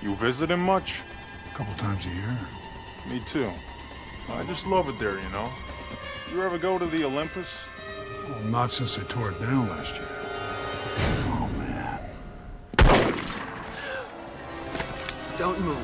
You visit him much? A couple times a year. Me too. I just love it there, you know. You ever go to the Olympus? Well, not since I tore it down last year. Oh, man. Don't move.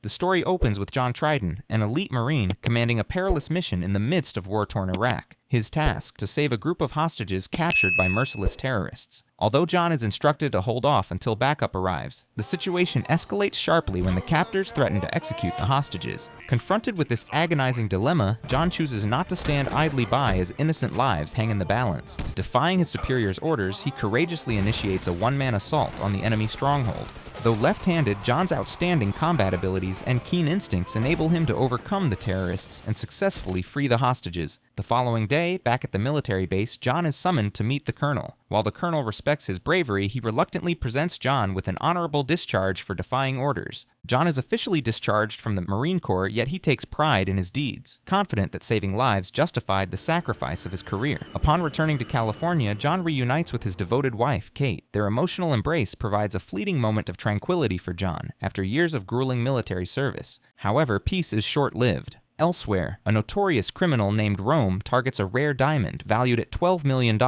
The story opens with John Triton, an elite Marine commanding a perilous mission in the midst of war-torn Iraq. His task, to save a group of hostages captured by merciless terrorists. Although John is instructed to hold off until backup arrives, the situation escalates sharply when the captors threaten to execute the hostages. Confronted with this agonizing dilemma, John chooses not to stand idly by as innocent lives hang in the balance. Defying his superior's orders, he courageously initiates a one-man assault on the enemy stronghold. Though left-handed, John's outstanding combat abilities and keen instincts enable him to overcome the terrorists and successfully free the hostages. The following day, back at the military base, John is summoned to meet the colonel. While the colonel respects his bravery, he reluctantly presents John with an honorable discharge for defying orders. John is officially discharged from the Marine Corps, yet he takes pride in his deeds, confident that saving lives justified the sacrifice of his career. Upon returning to California, John reunites with his devoted wife, Kate. Their emotional embrace provides a fleeting moment of tranquility for John after years of grueling military service. However, peace is short-lived. Elsewhere, a notorious criminal named Rome targets a rare diamond valued at $12 million,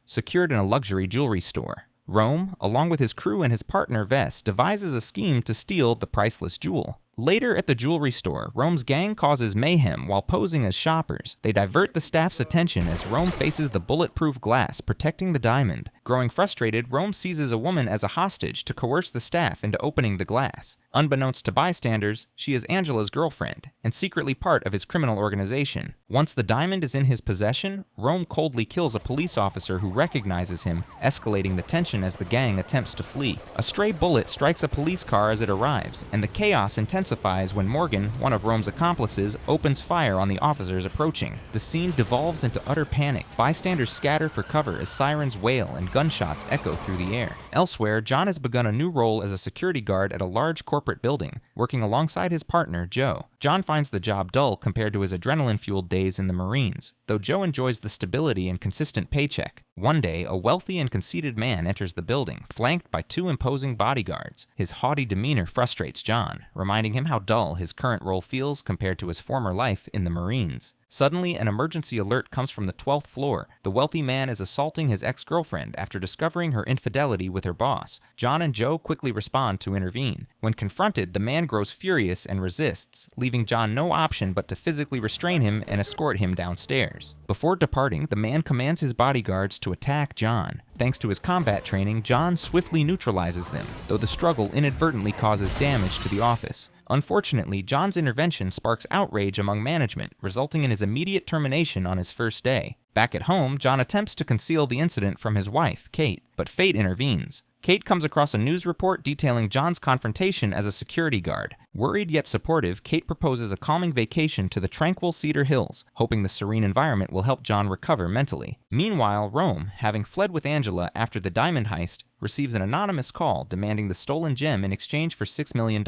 secured in a luxury jewelry store. Rome, along with his crew and his partner Vess, devises a scheme to steal the priceless jewel. Later at the jewelry store, Rome's gang causes mayhem while posing as shoppers. They divert the staff's attention as Rome faces the bulletproof glass protecting the diamond. Growing frustrated, Rome seizes a woman as a hostage to coerce the staff into opening the glass. Unbeknownst to bystanders, she is Angela's girlfriend, and secretly part of his criminal organization. Once the diamond is in his possession, Rome coldly kills a police officer who recognizes him, escalating the tension as the gang attempts to flee. A stray bullet strikes a police car as it arrives, and the chaos intensifies when Morgan, one of Rome's accomplices, opens fire on the officers approaching. The scene devolves into utter panic. Bystanders scatter for cover as sirens wail and gunshots echo through the air. Elsewhere, John has begun a new role as a security guard at a large corporate building, working alongside his partner, Joe. John finds the job dull compared to his adrenaline-fueled days in the Marines, though Joe enjoys the stability and consistent paycheck. One day, a wealthy and conceited man enters the building, flanked by two imposing bodyguards. His haughty demeanor frustrates John, reminding him how dull his current role feels compared to his former life in the Marines. Suddenly, an emergency alert comes from the 12th floor. The wealthy man is assaulting his ex-girlfriend after discovering her infidelity with her boss. John and Joe quickly respond to intervene. When confronted, the man grows furious and resists, leaving John no option but to physically restrain him and escort him downstairs. Before departing, the man commands his bodyguards to attack John. Thanks to his combat training, John swiftly neutralizes them, though the struggle inadvertently causes damage to the office. Unfortunately, John's intervention sparks outrage among management, resulting in his immediate termination on his first day. Back at home, John attempts to conceal the incident from his wife, Kate, but fate intervenes. Kate comes across a news report detailing John's confrontation as a security guard. Worried yet supportive, Kate proposes a calming vacation to the tranquil Cedar Hills, hoping the serene environment will help John recover mentally. Meanwhile, Rome, having fled with Angela after the diamond heist, receives an anonymous call demanding the stolen gem in exchange for $6 million.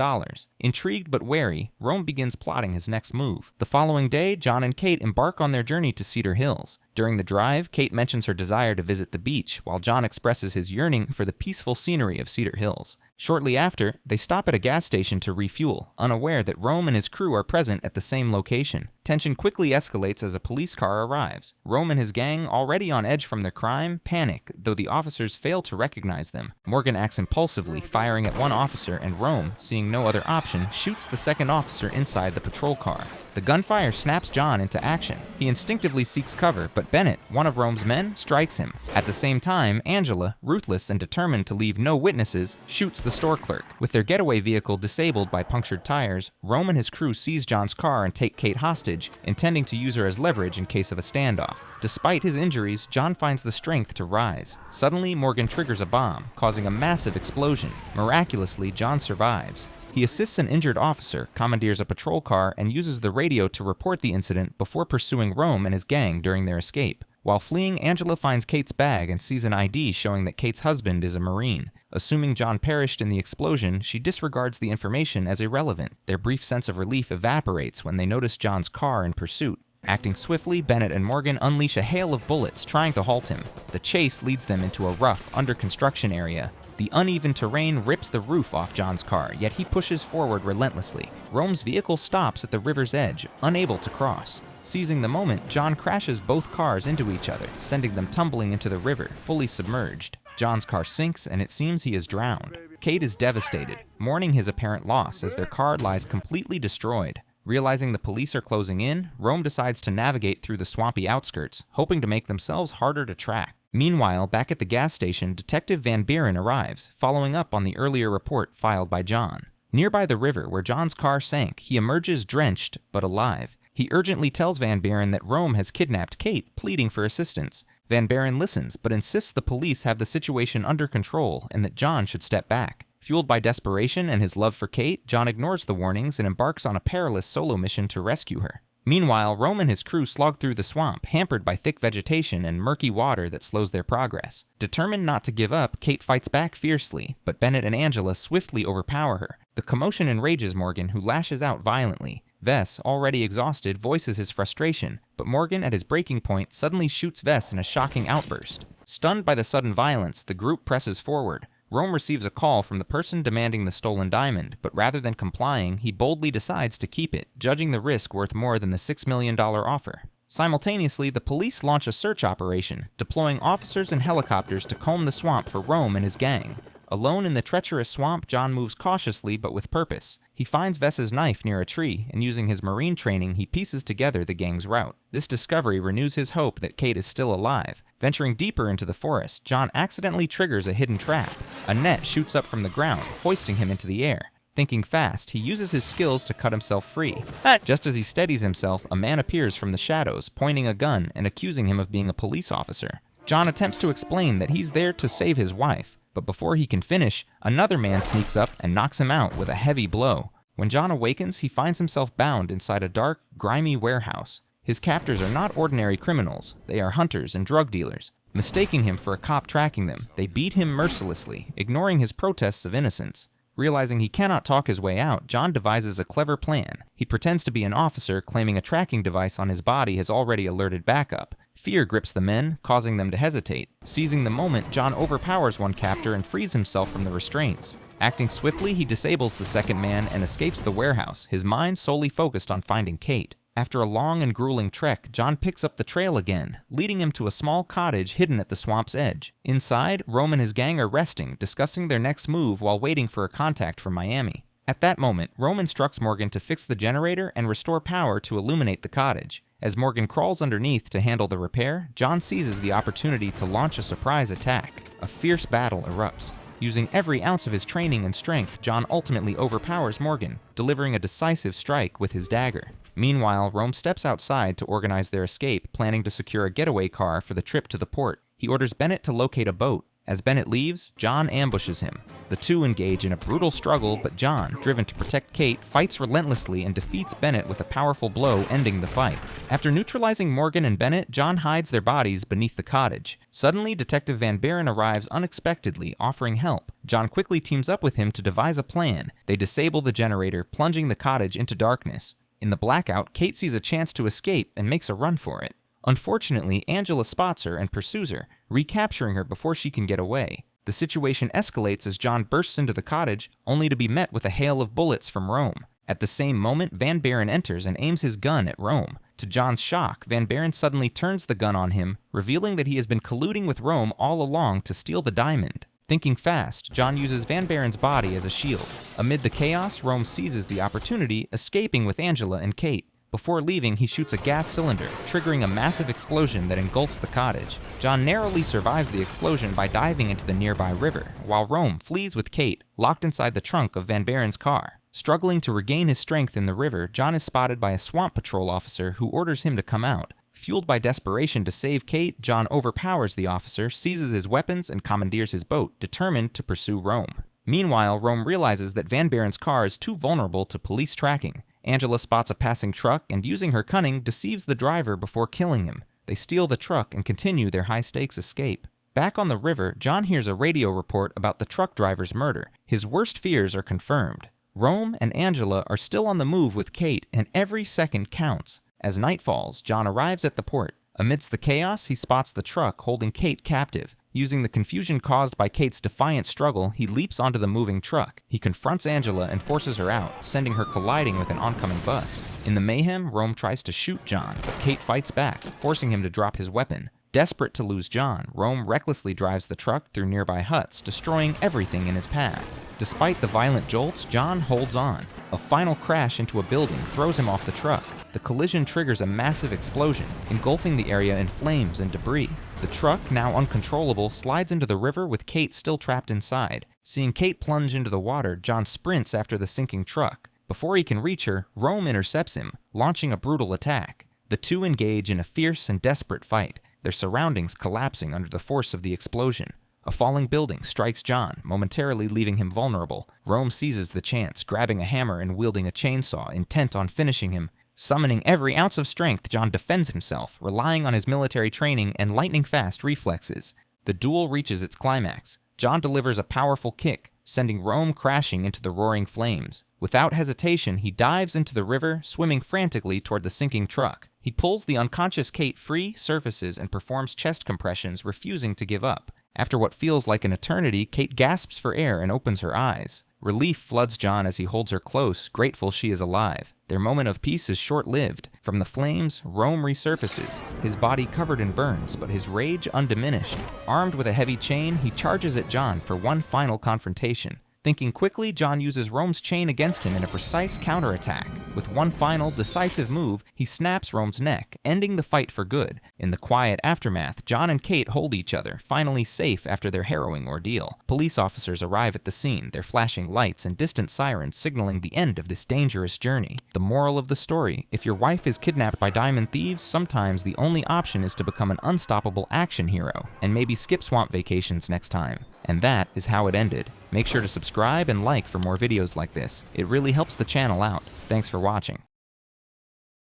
Intrigued but wary, Rome begins plotting his next move. The following day, John and Kate embark on their journey to Cedar Hills. During the drive, Kate mentions her desire to visit the beach, while John expresses his yearning for the peaceful scenery of Cedar Hills. Shortly after, they stop at a gas station to refuel, unaware that Rome and his crew are present at the same location. Tension quickly escalates as a police car arrives. Rome and his gang, already on edge from their crime, panic, though the officers fail to recognize them. Morgan acts impulsively, firing at one officer, and Rome, seeing no other option, shoots the second officer inside the patrol car. The gunfire snaps John into action. He instinctively seeks cover, but Bennett, one of Rome's men, strikes him. At the same time, Angela, ruthless and determined to leave no witnesses, shoots the store clerk. With their getaway vehicle disabled by punctured tires, Rome and his crew seize John's car and take Kate hostage, intending to use her as leverage in case of a standoff. Despite his injuries, John finds the strength to rise. Suddenly, Morgan triggers a bomb, causing a massive explosion. Miraculously, John survives. He assists an injured officer, commandeers a patrol car, and uses the radio to report the incident before pursuing Rome and his gang during their escape. While fleeing, Angela finds Kate's bag and sees an ID showing that Kate's husband is a Marine. Assuming John perished in the explosion, she disregards the information as irrelevant. Their brief sense of relief evaporates when they notice John's car in pursuit. Acting swiftly, Bennett and Morgan unleash a hail of bullets, trying to halt him. The chase leads them into a rough, under-construction area. The The uneven terrain rips the roof off John's car, yet he pushes forward relentlessly. Rome's vehicle stops at the river's edge, unable to cross. Seizing the moment, John crashes both cars into each other, sending them tumbling into the river, fully submerged. John's car sinks, and it seems he is drowned. Kate is devastated, mourning his apparent loss as their car lies completely destroyed. Realizing the police are closing in, Rome decides to navigate through the swampy outskirts, hoping to make themselves harder to track. Meanwhile, back at the gas station, Detective Van Buren arrives, following up on the earlier report filed by John. Nearby the river where John's car sank, he emerges drenched, but alive. He urgently tells Van Buren that Rome has kidnapped Kate, pleading for assistance. Van Buren listens, but insists the police have the situation under control and that John should step back. Fueled by desperation and his love for Kate, John ignores the warnings and embarks on a perilous solo mission to rescue her. Meanwhile, Rome and his crew slog through the swamp, hampered by thick vegetation and murky water that slows their progress. Determined not to give up, Kate fights back fiercely, but Bennett and Angela swiftly overpower her. The commotion enrages Morgan, who lashes out violently. Vess, already exhausted, voices his frustration, but Morgan, at his breaking point, suddenly shoots Vess in a shocking outburst. Stunned by the sudden violence, the group presses forward. Rome receives a call from the person demanding the stolen diamond, but rather than complying, he boldly decides to keep it, judging the risk worth more than the $6 million offer. Simultaneously, the police launch a search operation, deploying officers and helicopters to comb the swamp for Rome and his gang. Alone in the treacherous swamp, John moves cautiously but with purpose. He finds Vess's knife near a tree, and using his marine training, he pieces together the gang's route. This discovery renews his hope that Kate is still alive. Venturing deeper into the forest, John accidentally triggers a hidden trap. A net shoots up from the ground, hoisting him into the air. Thinking fast, he uses his skills to cut himself free. Just as he steadies himself, a man appears from the shadows, pointing a gun and accusing him of being a police officer. John attempts to explain that he's there to save his wife, but before he can finish, another man sneaks up and knocks him out with a heavy blow. When John awakens, he finds himself bound inside a dark, grimy warehouse. His captors are not ordinary criminals, they are hunters and drug dealers. Mistaking him for a cop tracking them, they beat him mercilessly, ignoring his protests of innocence. Realizing he cannot talk his way out, John devises a clever plan. He pretends to be an officer, claiming a tracking device on his body has already alerted backup. Fear grips the men, causing them to hesitate. Seizing the moment, John overpowers one captor and frees himself from the restraints. Acting swiftly, he disables the second man and escapes the warehouse, his mind solely focused on finding Kate. After a long and grueling trek, John picks up the trail again, leading him to a small cottage hidden at the swamp's edge. Inside, Rome and his gang are resting, discussing their next move while waiting for a contact from Miami. At that moment, Rome instructs Morgan to fix the generator and restore power to illuminate the cottage. As Morgan crawls underneath to handle the repair, John seizes the opportunity to launch a surprise attack. A fierce battle erupts. Using every ounce of his training and strength, John ultimately overpowers Morgan, delivering a decisive strike with his dagger. Meanwhile, Rome steps outside to organize their escape, planning to secure a getaway car for the trip to the port. He orders Bennett to locate a boat. As Bennett leaves, John ambushes him. The two engage in a brutal struggle, but John, driven to protect Kate, fights relentlessly and defeats Bennett with a powerful blow, ending the fight. After neutralizing Morgan and Bennett, John hides their bodies beneath the cottage. Suddenly, Detective Van Buren arrives unexpectedly, offering help. John quickly teams up with him to devise a plan. They disable the generator, plunging the cottage into darkness. In the blackout, Kate sees a chance to escape and makes a run for it. Unfortunately, Angela spots her and pursues her, recapturing her before she can get away. The situation escalates as John bursts into the cottage, only to be met with a hail of bullets from Rome. At the same moment, Van Buren enters and aims his gun at Rome. To John's shock, Van Buren suddenly turns the gun on him, revealing that he has been colluding with Rome all along to steal the diamond. Thinking fast, John uses Van Buren's body as a shield. Amid the chaos, Rome seizes the opportunity, escaping with Angela and Kate. Before leaving, he shoots a gas cylinder, triggering a massive explosion that engulfs the cottage. John narrowly survives the explosion by diving into the nearby river, while Rome flees with Kate, locked inside the trunk of Van Buren's car. Struggling to regain his strength in the river, John is spotted by a swamp patrol officer who orders him to come out. Fueled by desperation to save Kate, John overpowers the officer, seizes his weapons, and commandeers his boat, determined to pursue Rome. Meanwhile, Rome realizes that Van Buren's car is too vulnerable to police tracking. Angela spots a passing truck and, using her cunning, deceives the driver before killing him. They steal the truck and continue their high-stakes escape. Back on the river, John hears a radio report about the truck driver's murder. His worst fears are confirmed. Rome and Angela are still on the move with Kate, and every second counts. As night falls, John arrives at the port. Amidst the chaos, he spots the truck holding Kate captive. Using the confusion caused by Kate's defiant struggle, he leaps onto the moving truck. He confronts Angela and forces her out, sending her colliding with an oncoming bus. In the mayhem, Rome tries to shoot John, but Kate fights back, forcing him to drop his weapon. Desperate to lose John, Rome recklessly drives the truck through nearby huts, destroying everything in his path. Despite the violent jolts, John holds on. A final crash into a building throws him off the truck. The collision triggers a massive explosion, engulfing the area in flames and debris. The truck, now uncontrollable, slides into the river with Kate still trapped inside. Seeing Kate plunge into the water, John sprints after the sinking truck. Before he can reach her, Rome intercepts him, launching a brutal attack. The two engage in a fierce and desperate fight, their surroundings collapsing under the force of the explosion. A falling building strikes John, momentarily leaving him vulnerable. Rome seizes the chance, grabbing a hammer and wielding a chainsaw, intent on finishing him. Summoning every ounce of strength, John defends himself, relying on his military training and lightning-fast reflexes. The duel reaches its climax. John delivers a powerful kick, sending Rome crashing into the roaring flames. Without hesitation, he dives into the river, swimming frantically toward the sinking truck. He pulls the unconscious Kate free, surfaces, and performs chest compressions, refusing to give up. After what feels like an eternity, Kate gasps for air and opens her eyes. Relief floods John as he holds her close, grateful she is alive. Their moment of peace is short-lived. From the flames, Rome resurfaces, his body covered in burns, but his rage undiminished. Armed with a heavy chain, he charges at John for one final confrontation. Thinking quickly, John uses Rome's chain against him in a precise counterattack. With one final, decisive move, he snaps Rome's neck, ending the fight for good. In the quiet aftermath, John and Kate hold each other, finally safe after their harrowing ordeal. Police officers arrive at the scene, their flashing lights and distant sirens signaling the end of this dangerous journey. The moral of the story: if your wife is kidnapped by diamond thieves, sometimes the only option is to become an unstoppable action hero, and maybe skip swamp vacations next time. And that is how it ended. Make sure to subscribe and like for more videos like this. It really helps the channel out. Thanks for watching.